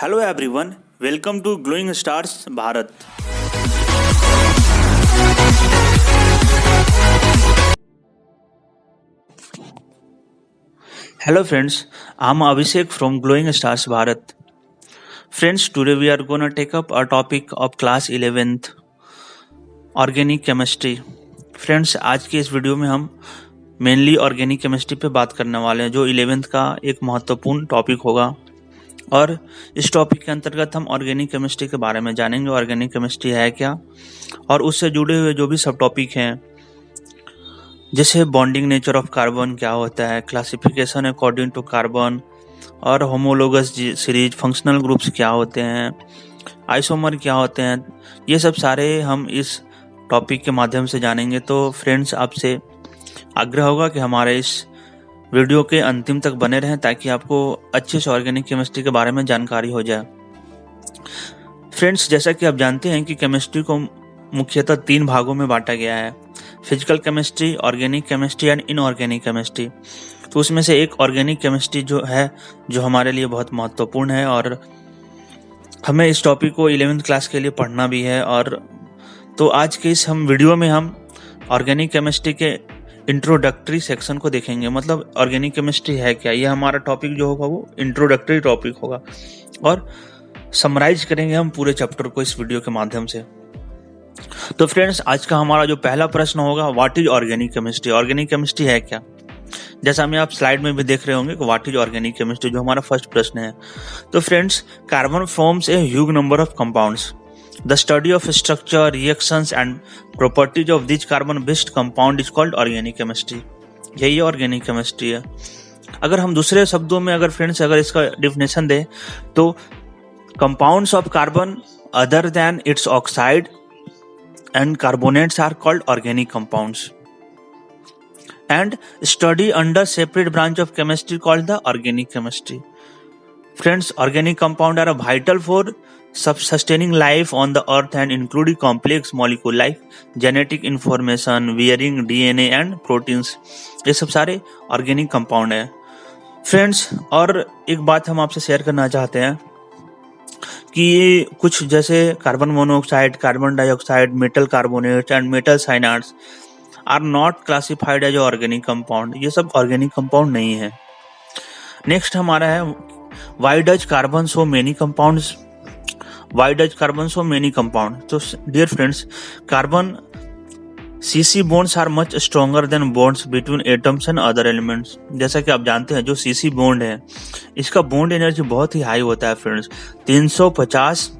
Hello everyone, welcome to glowing stars Bharat. Hello friends, I'm Abhishek from Glowing Stars Bharat. Friends, today we are gonna take up a topic of class 11th, organic chemistry. Friends, आज की इस video में हम mainly organic chemistry पे बात करने वाले हैं, जो 11th का एक महत्वपूर्ण टॉपिक होगा। और इस टॉपिक के अंतर्गत हम ऑर्गेनिक केमिस्ट्री के बारे में जानेंगे, ऑर्गेनिक केमिस्ट्री है क्या, और उससे जुड़े हुए जो भी सब टॉपिक हैं, जैसे बॉन्डिंग नेचर ऑफ कार्बन क्या होता है, क्लासिफिकेशन अकॉर्डिंग टू कार्बन, और होमोलोगस सीरीज, फंक्शनल ग्रुप्स क्या होते हैं, आइसोमर क्या होते हैं, ये सब सारे हम इस टॉपिक के माध्यम से जानेंगे। तो फ्रेंड्स, आपसे आग्रह होगा कि हमारे इस वीडियो के अंतिम तक बने रहें, ताकि आपको अच्छे से ऑर्गेनिक केमिस्ट्री के बारे में जानकारी हो जाए। फ्रेंड्स, जैसा कि आप जानते हैं कि केमिस्ट्री को मुख्यतः 3 भागों में बांटा गया है, physical chemistry, organic chemistry and inorganic chemistry. तो उसमें से एक ऑर्गेनिक केमिस्ट्री जो है, जो हमारे लिए बहुत महत्वपूर्ण है, और हमें इस टॉपिक को 11th क्लास के लिए पढ़ना भी है। और तो आज के इस वीडियो में हम ऑर्गेनिक केमिस्ट्री के इंट्रोडक्टरी सेक्शन को देखेंगे। मतलब ऑर्गेनिक केमिस्ट्री है क्या, ये हमारा टॉपिक जो होगा वो इंट्रोडक्टरी टॉपिक होगा, और समराइज करेंगे हम पूरे चैप्टर को इस वीडियो के माध्यम से। तो फ्रेंड्स, आज का हमारा जो पहला प्रश्न होगा, what is organic chemistry, organic chemistry है क्या। जैसा हमें आप स्लाइड में भी देख रहे होंगे कि व्हाट इज ऑर्गेनिक केमिस्ट्री, जो हमारा फर्स्ट प्रश्न है। तो friends, carbon forms a huge number of compounds. The study of structure, reactions and properties of these carbon-based compound is called organic chemistry. यही ऑर्गेनिक केमिस्ट्री है। अगर हम दूसरे शब्दों में फ्रेंड्स अगर इसका डिफिनेशन दें, तो compounds of carbon other than its oxide and carbonates are called organic compounds. And study under separate branch of chemistry called the organic chemistry. Friends, organic compound are vital for sustaining life on the earth and including complex molecule like genetic information, varying DNA and proteins. ये सब सारे organic compound है friends. और एक बात हम आपसे share करना चाहते हैं कि ये कुछ जैसे carbon monoxide, carbon dioxide, metal carbonates and metal cyanides are not classified as organic compound. ये सब ऑर्गेनिक कंपाउंड नहीं है। नेक्स्ट हमारा है, why does carbon so many compounds, Why does carbon so many compound? So dear friends, carbon CC bonds are much stronger than bonds between atoms and other elements. जैसा कि आप जानते हैं, जो CC बॉन्ड है, इसका बॉन्ड एनर्जी बहुत ही high होता है फ्रेंड्स। 350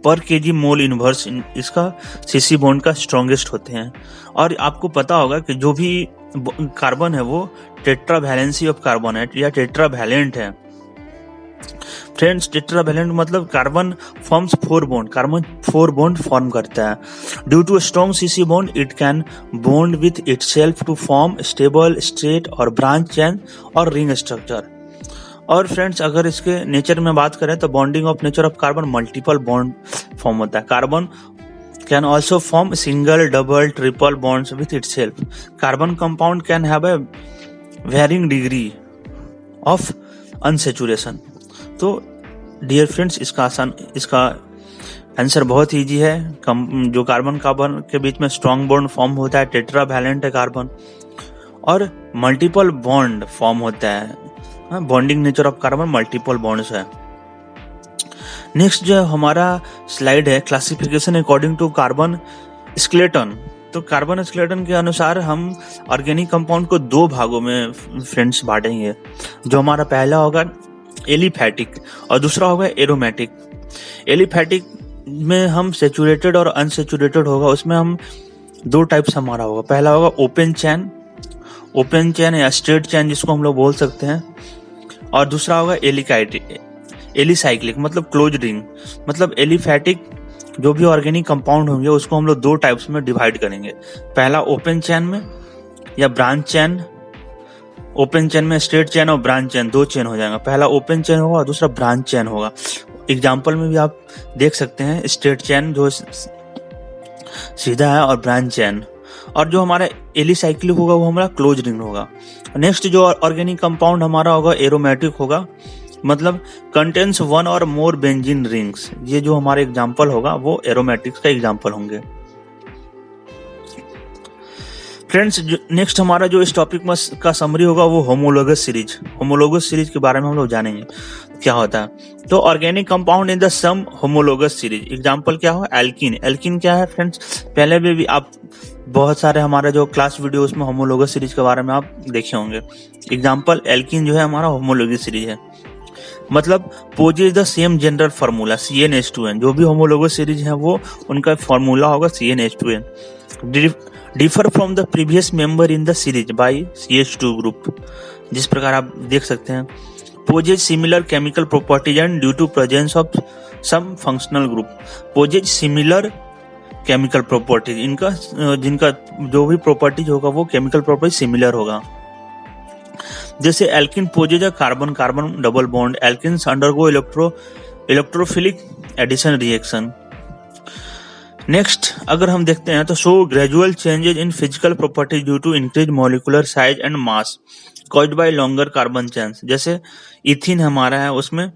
पर केजी मोल इनवर्स इसका CC बॉन्ड का स्ट्रॉन्गेस्ट होते हैं। और आपको पता होगा कि जो भी कार्बन है वो टेट्रावैलेंसी ऑफ कार्बन है, या टेट्रावैलेंट है। फ्रेंड्स, टेट्रावैलेंट मतलब carbon forms 4 bond, carbon 4 bond form करता है। Due to strong CC bond it can bond with itself to form stable, straight और ब्रांच चेन और रिंग स्ट्रक्चर। और फ्रेंड्स, अगर इसके नेचर में बात करें तो bonding of nature of carbon multiple bond form होता है। Carbon can also form single, double, triple bonds with itself. Carbon compound can have a varying degree of unsaturation. तो डियर फ्रेंड्स, इसका आंसर बहुत easy है। जो carbon के बीच में strong bond form होता है, टेट्रावैलेंट है कार्बन, और मल्टीपल बॉन्ड फॉर्म होता है। Bonding nature of carbon multiple bonds है। नेक्स्ट जो हमारा स्लाइड है, classification according to carbon skeleton. तो कार्बन स्केलेटन के अनुसार हम ऑर्गेनिक कंपाउंड को 2 भागों में फ्रेंड्स बांटेंगे। जो हमारा पहला होगा एलिफैटिक और दूसरा होगा एरोमेटिक। एलिफैटिक में हम सेचुरेटेड और अनसेचुरेटेड होगा, उसमें हम 2 टाइप्स हमारा होगा। पहला होगा ओपन चैन या स्ट्रेट चैन, जिसको हम लोग बोल सकते हैं, और दूसरा होगा एलिसाइक्लिक मतलब क्लोज रिंग। मतलब एलिफैटिक जो भी ऑर्गेनिक कंपाउंड होंगे उसको हम लोग 2 टाइप्स में डिवाइड करेंगे। पहला ओपन चैन में या ब्रांच चैन। ओपन चेन में स्ट्रेट चेन और ब्रांच चेन 2 चेन हो जाएगा। पहला ओपन चेन होगा और दूसरा ब्रांच चेन होगा। एग्जाम्पल में भी आप देख सकते हैं, स्ट्रेट चेन जो सीधा है और ब्रांच चेन, और जो हमारा एलिसाइक्लिक होगा वो हमारा क्लोज रिंग होगा। नेक्स्ट जो ऑर्गेनिक कंपाउंड हमारा होगा एरोमेटिक होगा। मतलब कंटेन्स वन और मोर बेंजीन रिंग्स। ये जो हमारा एग्जाम्पल होगा वो एरोमेटिक्स का एग्जाम्पल होंगे। फ्रेंड्स नेक्स्ट हमारा जो इस टॉपिक में का समरी होगा वो होमोलोगस सीरीज। होमोलोगस सीरीज के बारे में हम लोग जानेंगे क्या होता है। तो organic compound in the some homologous series. Example क्या हो, एल्कीन। एल्कीन क्या है फ्रेंड्स, पहले भी आप बहुत सारे हमारे जो क्लास वीडियोस में होमोलोगस सीरीज के बारे में आप देखे होंगे। एग्जांपल एल्कीन जो है हमारा होमोलोगस सीरीज है, मतलब possess the same general formula CnH2n। जो भी होमोलोगस सीरीज है वो उनका फार्मूला होगा CnH2n। Differ from the previous member in the series by CH2 group. जिस प्रकार आप देख सकते हैं, possess similar chemical properties and due to presence of some functional group. Possess similar chemical properties, इनका जिनका जो भी प्रॉपर्टीज होगा वो केमिकल प्रॉपर्टीज सिमिलर होगा। जैसे alkene possess a carbon carbon double bond. Alkenes undergo electrophilic addition reaction. Next अगर हम देखते हैं तो show gradual changes in physical properties due to increase molecular size and mass caused by longer carbon chains. जैसे ethyne हमारा है, उसमें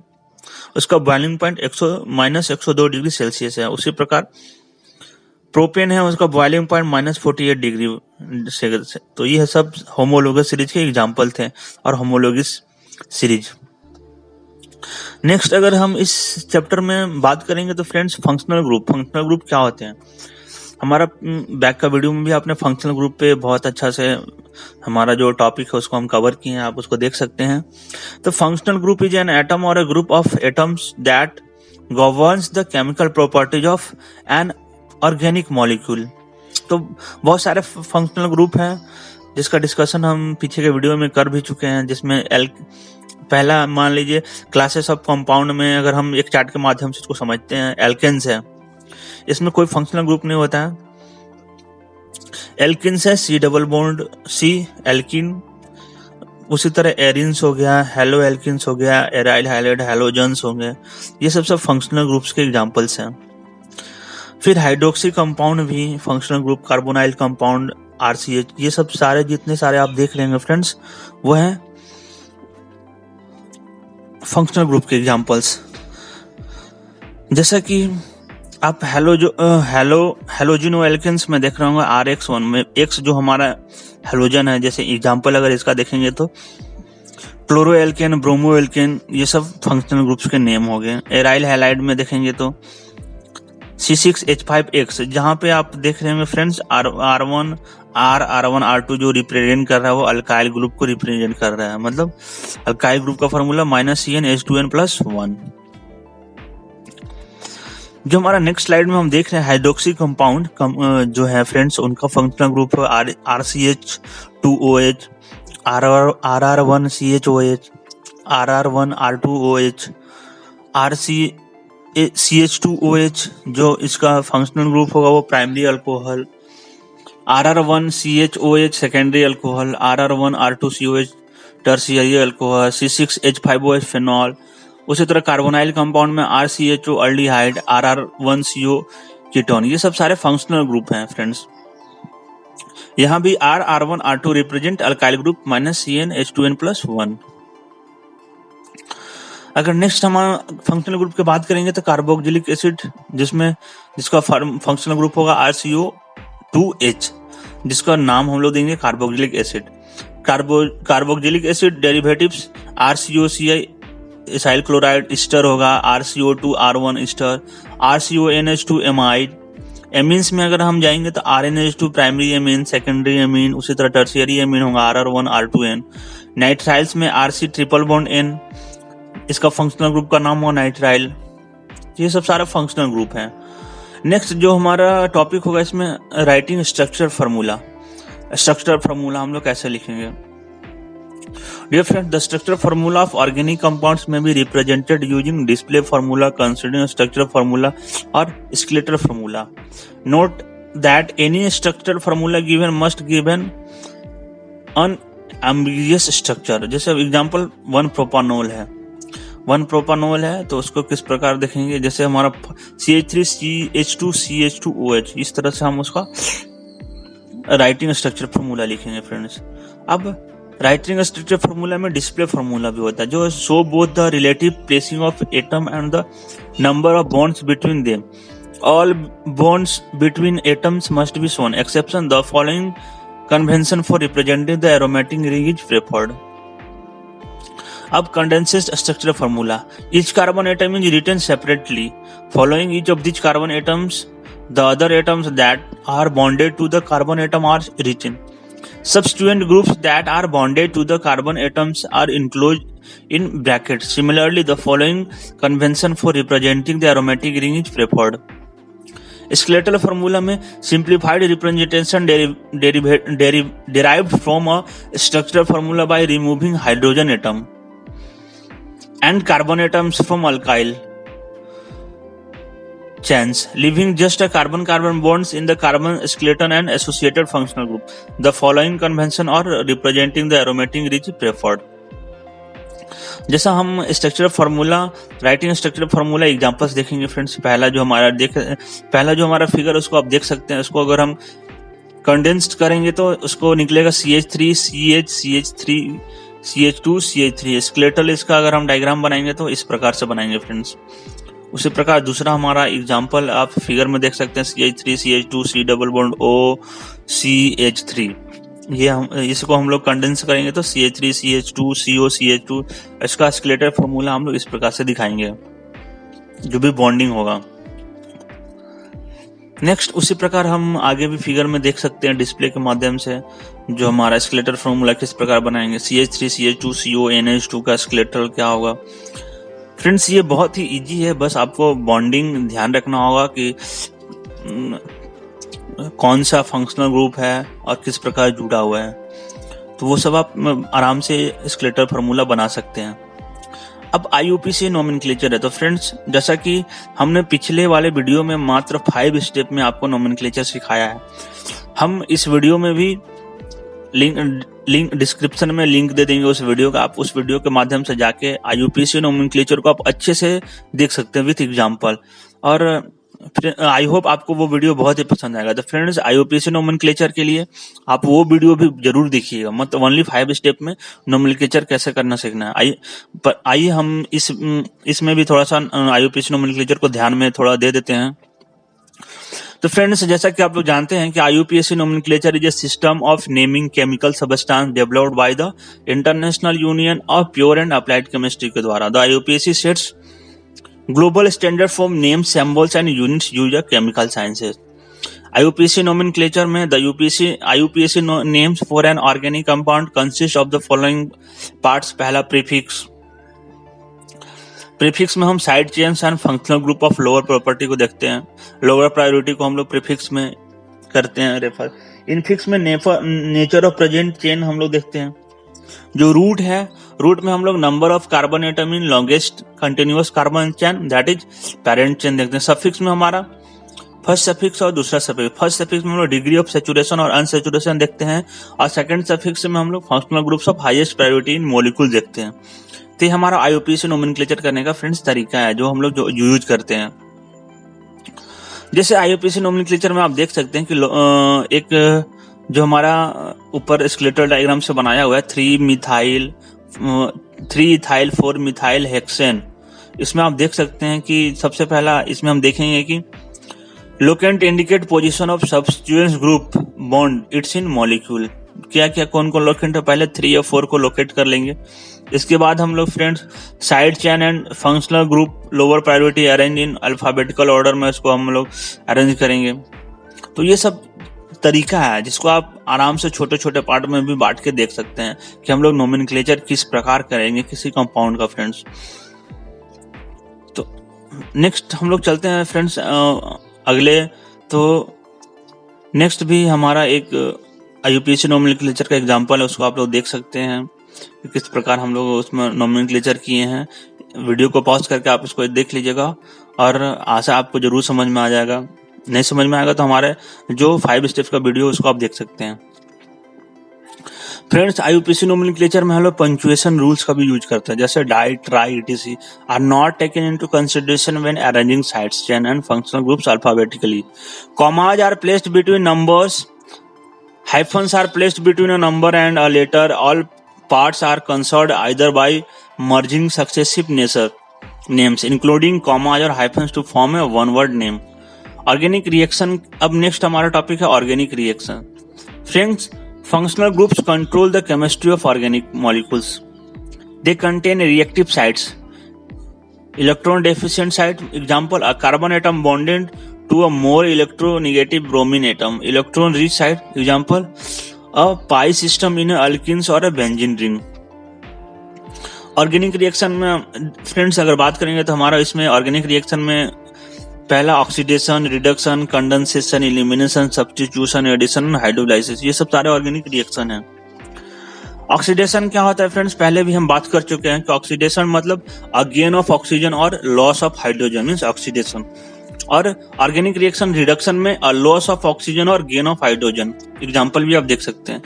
उसका बॉइलिंग पॉइंट -102 डिग्री सेल्सियस है। उसी प्रकार प्रोपेन है, उसका बॉइलिंग पॉइंट -48 डिग्री से। तो ये सब होमोलोगस सीरीज के एग्जाम्पल थे और होमोलोगस सीरीज। नेक्स्ट अगर हम इस चैप्टर में बात करेंगे तो friends functional group. Functional group क्या होते हैं, हमारा बैक का वीडियो में भी आपने फंक्शनल ग्रुप पे बहुत अच्छा से हमारा जो टॉपिक है उसको हम कवर किए हैं, आप उसको देख सकते हैं। तो functional group is an atom और a group of atoms that governs the chemical properties of an organic molecule. तो बहुत सारे फंक्शनल ग्रुप हैं जिसका डिस्कशन हम पीछे के वीडियो में कर भी चुके हैं, जिसमें पहला मान लीजिए क्लासेस ऑफ कंपाउंड में अगर हम एक चार्ट के माध्यम से इसको समझते हैं, एल्केन्स है, इसमें कोई फंक्शनल ग्रुप नहीं होता है। एल्किन्स है C double bond C alkene. उसी तरह एरिन्स हो गया, हेलो एल्किन्स हो गया, एराइल हाइलाइड हैलोजन्स हो गए। ये सब फंक्शनल ग्रुप्स के एग्जांपल्स हैं। फिर हाइड्रोक्सी कंपाउंड भी functional group, carbonyl compound RCH, ये सब सारे जितने सारे आप देख लेंगे फ्रेंड्स वो हैं फंक्शनल ग्रुप के एग्जांपल्स। जैसा कि आप हेलोजिनो एल्केन्स में देख रहे होंगे RX1 में X जो हमारा हेलोजन है, जैसे एग्जांपल अगर इसका देखेंगे तो क्लोरो एल्केन, ब्रोमो एल्केन, ये सब फंक्शनल ग्रुप्स के नेम हो गए। एराइल हैलाइड में देखेंगे तो C6H5X, जहां पे आप देख रहे होंगे फ्रेंड्स R1 R1 R2 जो रिप्रेजेंट कर रहा है वो अल्काइल ग्रुप को रिप्रेजेंट कर रहा है, मतलब अल्काइल ग्रुप का फॉर्मूला -CnH2n+1। जो हमारा नेक्स्ट स्लाइड में हम देख रहे हैं हाइड्रोक्सी कंपाउंड जो है फ्रेंड्स, उनका फंक्शनल ग्रुप है RCH2OH, RR1CHOH, RR1R2OH, CH2OH जो इसका फंक्शनल ग्रुप होगा वो primary alcohol, RR1CHOH secondary alcohol, RR1R2COH tertiary alcohol, C6H5OH phenol. उसी तरह कार्बोनाइल कंपाउंड में RCHO अल्डिहाइड, RR1CO कीटोन। ये सब सारे फंक्शनल ग्रुप हैं फ्रेंड्स। यहाँ भी R1R2 represent alkyl group -CnH2n+1। अगर नेक्स्ट हम फंक्शनल ग्रुप की बात करेंगे तो कार्बोक्सिलिक एसिड, जिसका फंक्शनल ग्रुप होगा RCO2H, जिसका नाम हम लोग देंगे carboxylic acid. Carboxylic acid derivatives RCOCl acyl chloride ester होगा, RCO2R1 Easter, RCONH2 amide. Amines में अगर हम जाएंगे तो RNH2 primary amine, secondary amine, उसी तरह टर्शियरी एमीन होगा RR1R2N। नाइट्राइल्स में RC ट्रिपल बॉन्ड N, इसका फंक्शनल ग्रुप का नाम होगा नाइट्राइल। ये सब सारे फंक्शनल ग्रुप हैं। नेक्स्ट जो हमारा टॉपिक होगा इसमें writing structure formula. Structure formula हम लोग कैसे लिखेंगे? Dear friends, the structure formula of organic compounds may be represented using display formula, considering structure formula or skeletal formula. Note that any structure formula given must give an unambiguous structure. जैसे example 1 propanol है, 1 propanol है तो उसको किस प्रकार देखेंगे, जैसे हमारा CH3CH2CH2OH, इस तरह से हम उसका राइटिंग स्ट्रक्चर फॉर्मूला लिखेंगे फ्रेंड्स। अब राइटिंग स्ट्रक्चर फार्मूला में डिस्प्ले फार्मूला भी होता है जो show both the relative placing of atom and the number of bonds between them. All bonds between atoms must be shown. Exception: the following convention for representing the aromatic ring is preferred. अब condensed structure formula. Each carbon atom is written separately. Following each of these carbon atoms, the other atoms that are bonded to the carbon atom are written. Substituent groups that are bonded to the carbon atoms are enclosed in brackets. Similarly, the following convention for representing the aromatic ring is preferred. Skeletal formula में simplified representation derived from a structural formula by removing hydrogen atom and carbon atoms from alkyl chains, leaving just a carbon-carbon bonds in the carbon skeleton and associated functional group. The following convention are representing the aromatic ring preferred. जैसा हम structural formula, writing structural formula examples देखेंगे friends. पहला जो हमारा figure उसको आप देख सकते हैं. उसको अगर हम कंडेंस्ड करेंगे तो उसको निकलेगा CH3 CH CH3 CH2 CH3. Skeletal इसका अगर हम डायग्राम बनाएंगे तो इस प्रकार से बनाएंगे फ्रेंड्स. उसी प्रकार दूसरा हमारा एग्जांपल आप फिगर में देख सकते हैं CH3 CH2 C double bond O CH3. इसको हम लोग कंडेंस करेंगे तो CH3 CH2 CO CH2. इसका स्केलेटल फार्मूला हम लोग इस प्रकार से दिखाएंगे जो भी बॉन्डिंग होगा. नेक्स्ट उसी प्रकार हम आगे भी फिगर में देख सकते हैं डिस्प्ले के माध्यम से जो हमारा स्केलेटल फार्मूला किस प्रकार बनाएंगे. CH3 CH2 CO NH2 का स्केलेटल क्या होगा. फ्रेंड्स ये बहुत ही इजी है, बस आपको बॉन्डिंग ध्यान रखना होगा कि कौन सा फंक्शनल ग्रुप है और किस प्रकार जुड़ा हुआ है. तो वो सब आप आराम से स्केलेटल फार्मूला बना सकते हैं. अब IUPAC नोमेनक्लेचर है. तो फ्रेंड्स जैसा कि हमने पिछले वाले वीडियो में मात्र 5 स्टेप में आपको नोमेनक्लेचर सिखाया है, हम इस वीडियो में भी लिंक डिस्क्रिप्शन में लिंक दे देंगे उस वीडियो का. आप उस वीडियो के माध्यम से जाके IUPAC नोमेनक्लेचर को आप अच्छे से देख सकते हैं विथ एग्जांपल. और आई होप आपको वो वीडियो बहुत ही पसंद आएगा. तो फ्रेंड्स IUPAC नोमेनक्लेचर के लिए आप वो वीडियो भी जरूर देखिएगा. मतलब ओनली 5 स्टेप में नोमेनक्लेचर कैसे करना सीखना है. आइए हम इसमें भी थोड़ा सा IUPAC नोमेनक्लेचर को ध्यान में थोड़ा दे देते हैं. तो फ्रेंड्स जैसा कि आप लोग जानते हैं कि IUPAC nomenclature is a system of naming chemical substance developed by the international union of pure and applied chemistry के द्वारा. The IUPAC sets global standard for names, symbols and units used in chemical sciences. IUPAC nomenclature में the IUPAC names for an organic compound consist of the following parts. पहला prefix. Prefix में हम side chains and functional group of lower property को देखते हैं. Lower priority को हम लोग प्रीफिक्स में करते हैं रेफर. इनफिक्स में नेचर ऑफ प्रेजेंट चेन हम लोग देखते हैं. जो रूट है, रूट में हम लोग number of carbon atom in longest continuous carbon chain that is parent chain देखते हैं. सफिक्स में हमारा फर्स्ट सफिक्स और दूसरा सफिक्स. फर्स्ट सफिक्स में हम लोग डिग्री ऑफ सैचुरेशन और अनसैचुरेशन देखते हैं और सेकंड सफिक्स में हम लोग functional groups of highest priority in molecule देखते हैं. तो ये हमारा IUPAC नोमेनक्लेचर करने का फ्रेंड्स तरीका है जो हम लोग जो यूज करते हैं. जैसे IUPAC नोमेनक्लेचर में आप देख सकते हैं कि एक जो हमारा ऊपर स्केलेटल डायग्राम से बनाया हुआ है 3 इथाइल 4 मिथाइल हेक्सेन. इसमें आप देख सकते हैं कि सबसे पहला इसमें हम देखेंगे कि locant indicate position of substituents group bond it's in molecule. क्या क्या कौन कौन लोकेंट है, पहले 3 या 4 को लोकेट कर लेंगे. इसके बाद हम लोग friends side chain and functional group lower priority arrange in alphabetical order में इसको हम लोग अरेंज करेंगे. तो ये सब तरीका है जिसको आप आराम से छोटे छोटे पार्ट में भी बांट के देख सकते हैं कि हम लोग नोमेनक्लेचर किस प्रकार करेंगे किसी कंपाउंड का फ्रेंड्स. तो नेक्स्ट हम लोग चलते हैं फ्रेंड्स अगले. तो नेक्स्ट भी हमारा एक IUPAC नोमेनक्लेचर का एग्जांपल है, उसको आप लोग देख सकते हैं कि किस प्रकार हम लोग उसमें नोमेनक्लेचर किए हैं. वीडियो को पॉज करके आप इसको देख लीजिएगा और आशा आपको जरूर समझ में आ जाएगा. नहीं समझ में आएगा तो हमारे जो 5 स्टेप्स का वीडियो उसको आप देख सकते हैं. फ्रेंड्स IUPAC नोमेनक्लेचर में हम लोग पंक्चुएशन रूल्स का भी यूज करते हैं. जैसे di, tri, etc are not taken into consideration when arranging sides chain and functional groups alphabetically. Commas are placed between numbers. Hyphens are placed between a number and a letter. All parts are conserved either by merging successive names including commas or hyphens to form a one word name. Organic reaction. अब next हमारा topic है organic reaction. Friends, functional groups control the chemistry of organic molecules. They contain reactive sites. Electron deficient site example, a carbon atom bonded to a more electronegative bromine atom. Electron rich site example, a pi system in a alkenes or a benzene ring. Organic reaction में friends अगर बात करेंगे तो हमारा इसमें organic reaction में पहला oxidation, reduction, condensation, elimination, substitution, addition, hydrolysis, ये सब सारे ऑर्गेनिक रिएक्शन हैं. ऑक्सीडेशन क्या होता है फ्रेंड्स, पहले भी हम बात कर चुके हैं कि ऑक्सीडेशन मतलब अ गेन ऑफ ऑक्सीजन और loss of hydrogen means oxidation. और ऑर्गेनिक रिएक्शन रिडक्शन में लॉस ऑफ ऑक्सीजन और गेन ऑफ हाइड्रोजन. एग्जांपल भी आप देख सकते हैं.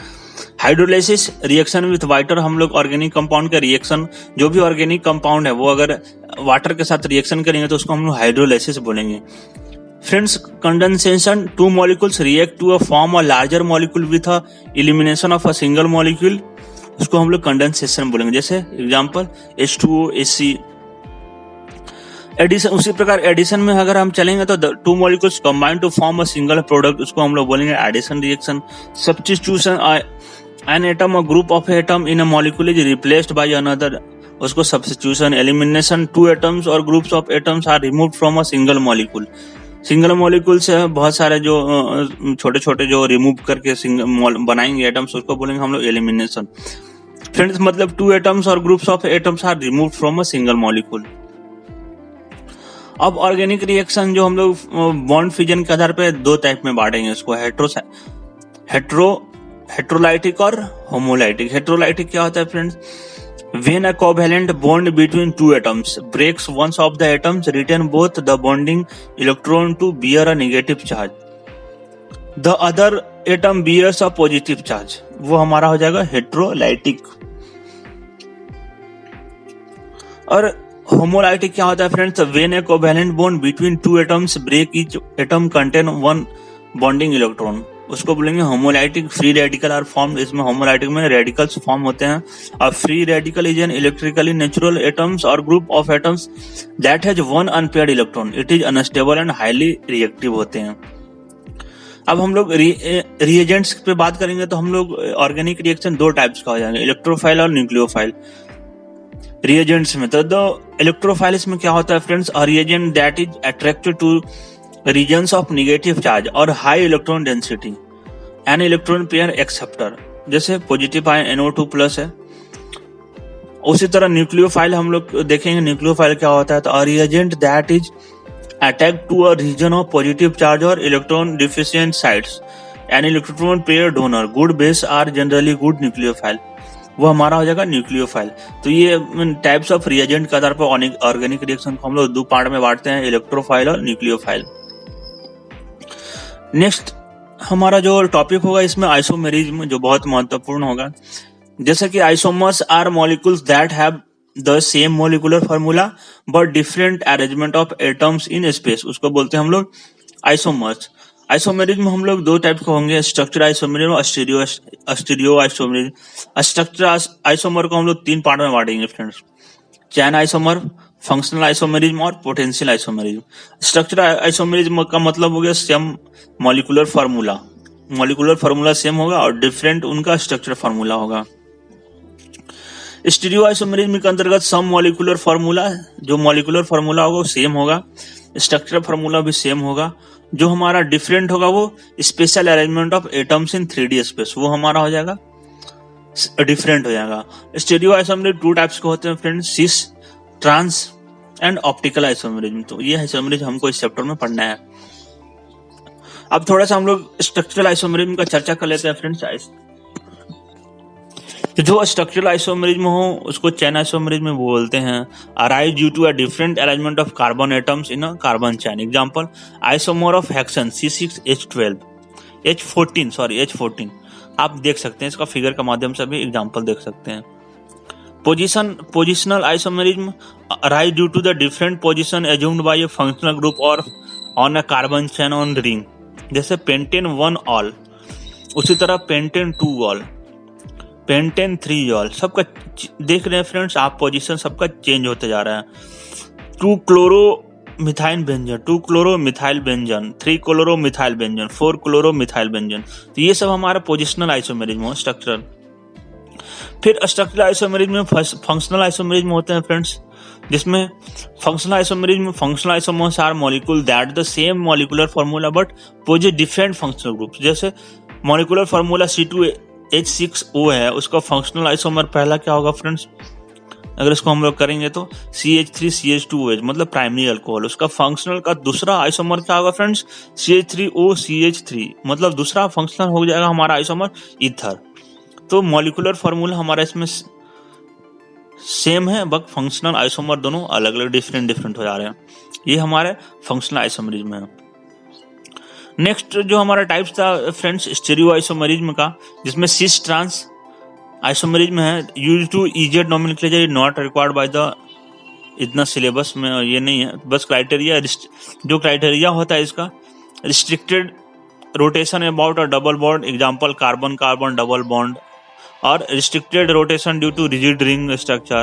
हाइड्रोलाइसिस रिएक्शन विथ वाटर, हम लोग ऑर्गेनिक कंपाउंड का रिएक्शन, जो भी ऑर्गेनिक कंपाउंड है वो अगर वाटर के साथ रिएक्शन करेंगे तो उसको हम लोग हाइड्रोलाइसिस बोलेंगे. Friends, condensation, two molecules react to a form a larger molecule with a elimination of a single molecule, उसको हम लोग कंडेंसेशन बोलेंगे. जैसे एग्जांपल H2O, HC. एडिशन, उसी प्रकार एडिशन में अगर हम चलेंगे तो two molecules combine to form a single product, उसको हम लोग बोलेंगे addition reaction. Substitution, an atom, a group of atom in a molecule is replaced by another, उसको सब्स्टिट्यूशन. एलिमिनेशन, टू एटम्स और groups of atoms are removed from a single molecule. Single molecule से बहुत सारे जो छोटे छोटे जो remove करके बनाएंगे एटम्स, उसको बोलेंगे हम लोग एलिमिनेशन. फ्रेंड्स, मतलब टू एटम्स और groups of atoms are removed from a single molecule. अब ऑर्गेनिक रिएक्शन जो हम लोग बॉन्ड फिजन के आधार पे दो टाइप में बांटेंगे इसको, हेट्रोलाइटिक और होमोलाइटिक. हेट्रोलाइटिक क्या होता है friends, when a covalent bond between two atoms breaks one of the atoms retain both the bonding electron to bear a negative charge, the other atom bears a positive charge, वो हमारा हो जाएगा heterolytic. और homolytic क्या होता है friends, when a covalent bond between two atoms break each atom contain one bonding electron, उसको बोलेंगे homolytic. Free radical are form, इसमें होमोलाइटिक में रेडिकल्स फॉर्म होते हैं. और free radical is an electrically natural atoms और group of atoms that has one unpaired electron. It is unstable and highly reactive होते हैं. अब हम लोग रिएजेंट्स पे बात करेंगे तो हम लोग ऑर्गेनिक रिएक्शन दो टाइप्स का हो जाएंगे, इलेक्ट्रोफाइल और न्यूक्लियोफाइल. रिएजेंट्स में तो इलेक्ट्रोफाइल्स में क्या होता है friends, a reagent that is attracted to regions of negative charge और high electron density, an electron pair acceptor, जैसे पॉजिटिव आयन NO2+ है. उसी तरह न्यूक्लियोफाइल हम लोग देखेंगे. न्यूक्लियोफाइल क्या होता है, तो a reagent that is attack to a region of positive charge और electron deficient sites, an electron pair donor, good base are generally good nucleophile, वो हमारा हो जाएगा न्यूक्लियोफाइल. तो ये टाइप्स ऑफ रिएजेंट के आधार पर ऑर्गेनिक रिएक्शन को हम लोग दो पार्ट में बांटते हैं, इलेक्ट्रोफाइल और न्यूक्लियोफाइल. नेक्स्ट हमारा जो टॉपिक होगा इसमें आइसोमेरिज्म, जो बहुत महत्वपूर्ण होगा. जैसे कि isomers are molecules that have the same molecular formula but different arrangement of atoms in space, उसको बोलते हैं हम लोग आइसोमर्स. आइसोमेरिज्म हम लोग दो टाइप के होंगे, स्ट्रक्चर आइसोमेरिज्म और स्टीरियो आइसोमेरिज्म. स्ट्रक्चर आइसोमर को हम लोग तीन पार्ट में बांटेंगे फ्रेंड्स, चैन आइसोमर, फंक्शनल आइसोमेरिज्म और पोटेंशियल आइसोमेरिज्म. स्ट्रक्चर आइसोमेरिज्म का मतलब हो गया सेम मॉलिक्यूलर फार्मूला सेम होगा और डिफरेंट उनका स्ट्रक्चर फार्मूला होगा. स्टीरियो आइसोमेरिज्म के अंतर्गत सम मॉलिक्यूलर फार्मूला, जो मॉलिक्यूलर फार्मूला होगा वो सेम होगा, स्ट्रक्चर फार्मूला भी सेम होगा. जो हमारा डिफरेंट होगा वो special arrangement of atoms in 3D space, वो हमारा हो जाएगा डिफरेंट हो जाएगा. स्टीरियो आइसोमेरिज्म टू टाइप्स के होते हैं friends, cis, trans and optical isomerism. तो ये आइसोमेरिज्म हमको इस चैप्टर में पढ़ना है. अब थोड़ा सा हम लोग स्ट्रक्चरल आइसोमेरिज्म का चर्चा कर लेते हैं फ्रेंड्स. तो जो स्ट्रक्चरल आइसोमेरिज्म हो उसको चैन आइसोमेरिज्म बोलते हैं. Arise due to a different arrangement of carbon atoms in a carbon chain. Example, isomer of hexane C6H12, H14. आप देख सकते हैं, इसका फिगर के माध्यम से भी एग्जांपल देख सकते हैं. Positional isomerism arise due to the different position assumed by a functional group और on a carbon chain on ring, जैसे पेंटेन 1 ऑल, उसी तरह पेंटेन 2 ऑल. पेंटेन 3 सबका देख रहे हैं फ्रेंड्स आप, पोजीशन सबका चेंज होते जा रहा है। 2 chloro methyl benzene, 2 chloro methyl benzene, 3 chloro methyl benzene, 4 chloro methyl benzene. तो ये सब हमारा पोजिशनल आइसोमेरिज्म हो, स्ट्रक्चरल। फिर स्ट्रक्चरल आइसोमेरिज्म में फंक्शनल आइसोमेरिज्म होते हैं फ्रेंड्स, जिसमें functional isomers are molecule that the same molecular formula but possess different functional groups. जैसे मॉलिक्यूलर फार्मूला C2H6O है, उसका फंक्शनल आइसोमर पहला क्या होगा फ्रेंड्स, अगर इसको हम लोग करेंगे तो CH3CH2OH, मतलब प्राइमरी अल्कोहल। उसका फंक्शनल का दूसरा आइसोमर क्या होगा फ्रेंड्स, CH3OCH3, मतलब दूसरा फंक्शनल हो जाएगा हमारा आइसोमर ईथर। तो मॉलिक्यूलर फार्मूला हमारा इसमें सेम है, बट फंक्शनल आइसोमर दोनों अलग अलग डिफरेंट हो जा रहे हैं। ये हमारे फंक्शनल आइसोमरिज्म है। नेक्स्ट जो हमारा टाइप्स था फ्रेंड्स स्टीरियो आइसोमरिज्म का, जिसमें सिस ट्रांस आइसोमरिज्म है। Use to E Z nomenclature, not required by the, इतना सिलेबस में ये नहीं है, बस क्राइटेरिया, जो क्राइटेरिया होता है इसका, restricted rotation about a double bond, example carbon carbon double bond, और restricted rotation due to rigid ring structure.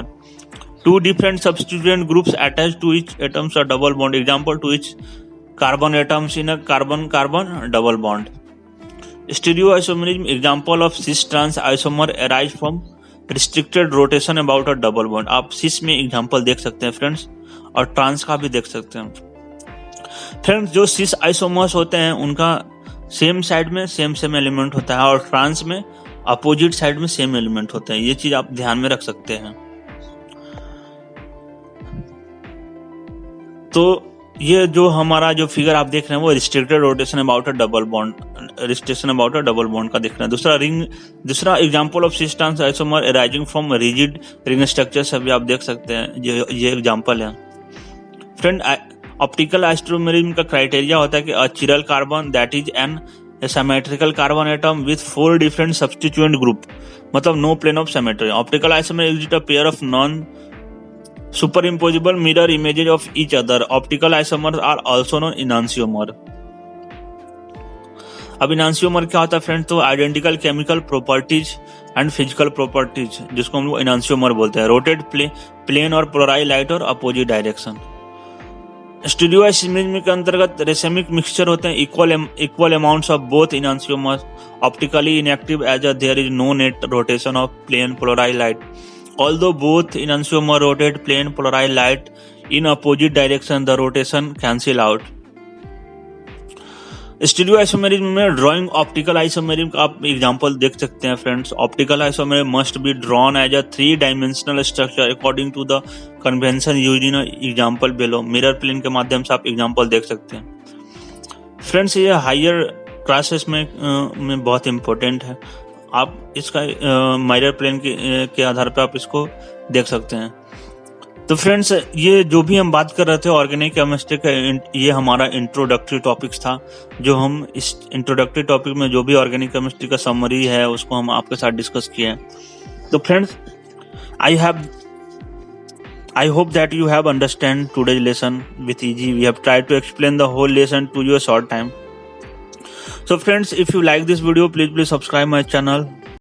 2 different substituent groups attached to each atoms a double bond, example to each carbon atoms in a carbon-carbon double bond. Stereoisomerism, example of cis-trans isomer arise from restricted rotation about a double bond. आप cis में example देख सकते हैं friends, और trans का भी देख सकते हैं फ्रेंड्स। जो सिस आइसोमर्स होते हैं उनका सेम साइड में सेम एलिमेंट होता है, और ट्रांस में अपोजिट साइड में सेम एलिमेंट होते हैं। ये चीज आप ध्यान में रख सकते हैं। तो ये जो हमारा जो फिगर आप देख रहे हैं वो restricted rotation about a double bond, restriction about a double bond का देख रहे हैं। दूसरा example of cis trans isomer arising from rigid ring structure से भी आप देख सकते हैं, ये एग्जांपल है फ्रेंड। ऑप्टिकल आइसोमरिज्म का क्राइटेरिया होता है कि a chiral carbon that is an symmetrical carbon atom with 4 different substituent group, मतलब no plane of symmetry. Optical isomer exhibit a pair of non superimposable mirror images of each other. Optical isomers are also known enantiomer. अब enantiomer क्या होता है friend, तो identical chemical properties and physical properties, जिसको हम लोग enantiomer बोलते हैं। रोटेट प्लेन और पोलराइज लाइट और अपोजिट डायरेक्शन। स्टीरियोआइसोमरिज्म के अंतर्गत रेसेमिक मिक्सचर होते हैं, equal amounts of both enantiomers, optically inactive as there is no net rotation of plane polarize light, although both enantiomer rotate plane polarize light in opposite direction, the rotation cancel out. Stereoisomerism में drawing optical isomerism का आप example देख सकते हैं friends. Optical isomerism must be drawn as a 3-dimensional structure according to the convention used in example below. Mirror plane के माध्यम से आप एग्जांपल देख सकते हैं फ्रेंड्स। ये हायर क्लासेस में बहुत इंपॉर्टेंट है, आप इसका मिरर प्लेन के आधार पर आप इसको देख सकते हैं। तो फ्रेंड्स ये जो भी हम बात कर रहे थे ऑर्गेनिक केमिस्ट्री का, ये हमारा इंट्रोडक्टरी टॉपिक्स था। जो हम इस इंट्रोडक्टरी टॉपिक में जो भी ऑर्गेनिक केमिस्ट्री का समरी है उसको हम आपके साथ डिस्कस किए हैं। तो friends I hope that you have understand today's lesson with easy. We have tried to explain the whole lesson to you a short time. So friends, if you like this video, please subscribe my channel.